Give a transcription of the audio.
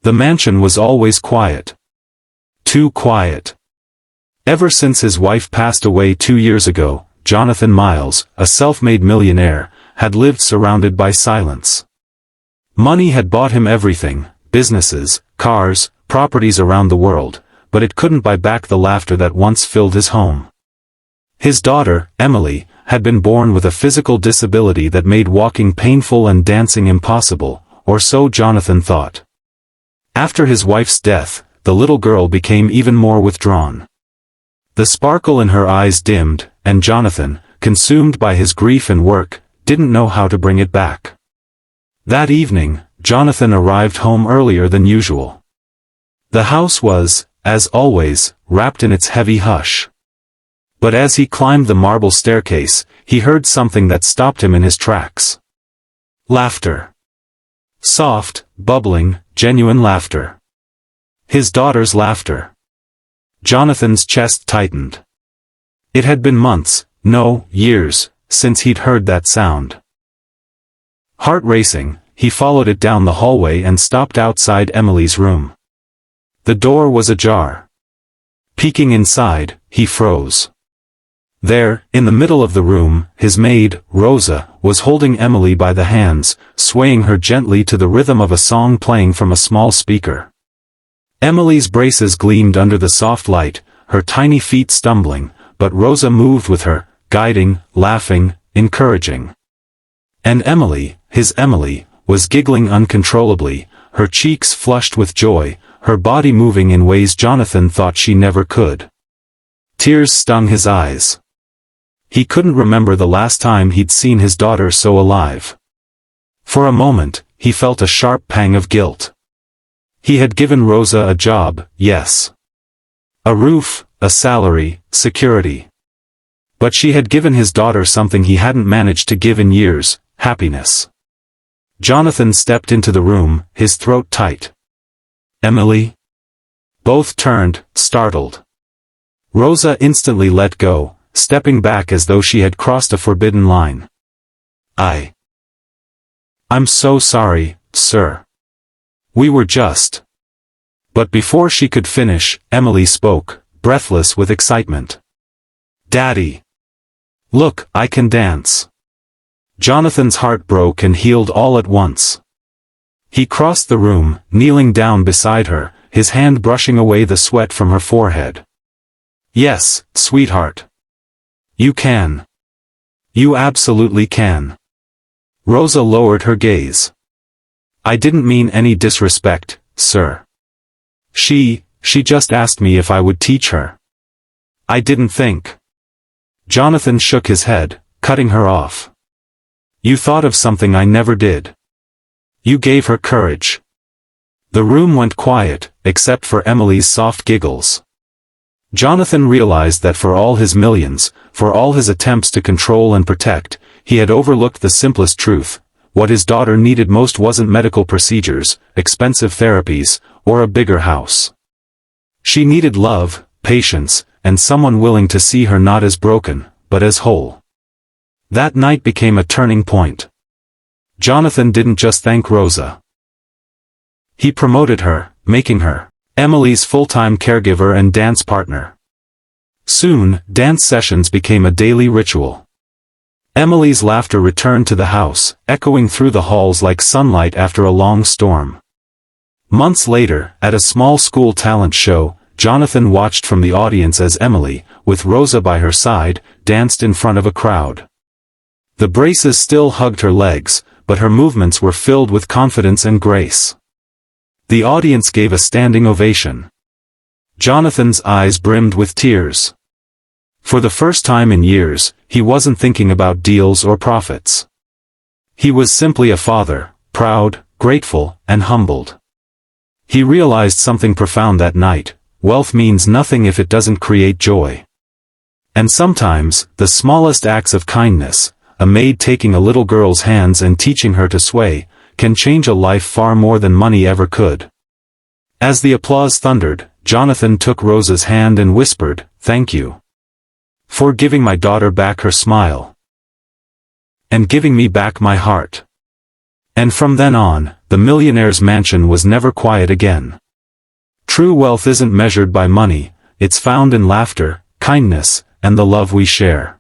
The mansion was always quiet. Too quiet. Ever since his wife passed away 2 years ago, Jonathan Miles, a self-made millionaire, had lived surrounded by silence. Money had bought him everything, businesses, cars, properties around the world, but it couldn't buy back the laughter that once filled his home. His daughter, Emily, had been born with a physical disability that made walking painful and dancing impossible, or so Jonathan thought. After his wife's death, the little girl became even more withdrawn. The sparkle in her eyes dimmed, and Jonathan, consumed by his grief and work, didn't know how to bring it back. That evening, Jonathan arrived home earlier than usual. The house was, as always, wrapped in its heavy hush. But as he climbed the marble staircase, he heard something that stopped him in his tracks. Laughter. Soft, bubbling, genuine laughter. His daughter's laughter. Jonathan's chest tightened. It had been months, no, years, since he'd heard that sound. Heart racing, he followed it down the hallway and stopped outside Emily's room. The door was ajar. Peeking inside, he froze. There, in the middle of the room, his maid, Rosa, was holding Emily by the hands, swaying her gently to the rhythm of a song playing from a small speaker. Emily's braces gleamed under the soft light, her tiny feet stumbling, but Rosa moved with her, guiding, laughing, encouraging. And Emily, his Emily, was giggling uncontrollably, her cheeks flushed with joy, her body moving in ways Jonathan thought she never could. Tears stung his eyes. He couldn't remember the last time he'd seen his daughter so alive. For a moment, he felt a sharp pang of guilt. He had given Rosa a job, yes. A roof, a salary, security. But she had given his daughter something he hadn't managed to give in years, happiness. Jonathan stepped into the room, his throat tight. Emily? Both turned, startled. Rosa instantly let go, stepping back as though she had crossed a forbidden line. I'm so sorry, sir. We were just... But before she could finish, Emily spoke, breathless with excitement. Daddy! Look, I can dance. Jonathan's heart broke and healed all at once. He crossed the room, kneeling down beside her, his hand brushing away the sweat from her forehead. Yes, sweetheart. You can. You absolutely can. Rosa lowered her gaze. I didn't mean any disrespect, sir. She just asked me if I would teach her. I didn't think. Jonathan shook his head, cutting her off. You thought of something I never did. You gave her courage. The room went quiet, except for Emily's soft giggles. Jonathan realized that for all his millions, for all his attempts to control and protect, he had overlooked the simplest truth. What his daughter needed most wasn't medical procedures, expensive therapies, or a bigger house. She needed love, patience, and someone willing to see her not as broken, but as whole. That night became a turning point. Jonathan didn't just thank Rosa. He promoted her, making her Emily's full-time caregiver and dance partner. Soon, dance sessions became a daily ritual. Emily's laughter returned to the house, echoing through the halls like sunlight after a long storm. Months later, at a small school talent show, Jonathan watched from the audience as Emily, with Rosa by her side, danced in front of a crowd. The braces still hugged her legs, but her movements were filled with confidence and grace. The audience gave a standing ovation. Jonathan's eyes brimmed with tears. For the first time in years, he wasn't thinking about deals or profits. He was simply a father, proud, grateful, and humbled. He realized something profound that night: wealth means nothing if it doesn't create joy. And sometimes, the smallest acts of kindness, a maid taking a little girl's hands and teaching her to sway, can change a life far more than money ever could. As the applause thundered, Jonathan took Rosa's hand and whispered, "Thank you. For giving my daughter back her smile. And giving me back my heart." And from then on, the millionaire's mansion was never quiet again. True wealth isn't measured by money, it's found in laughter, kindness, and the love we share.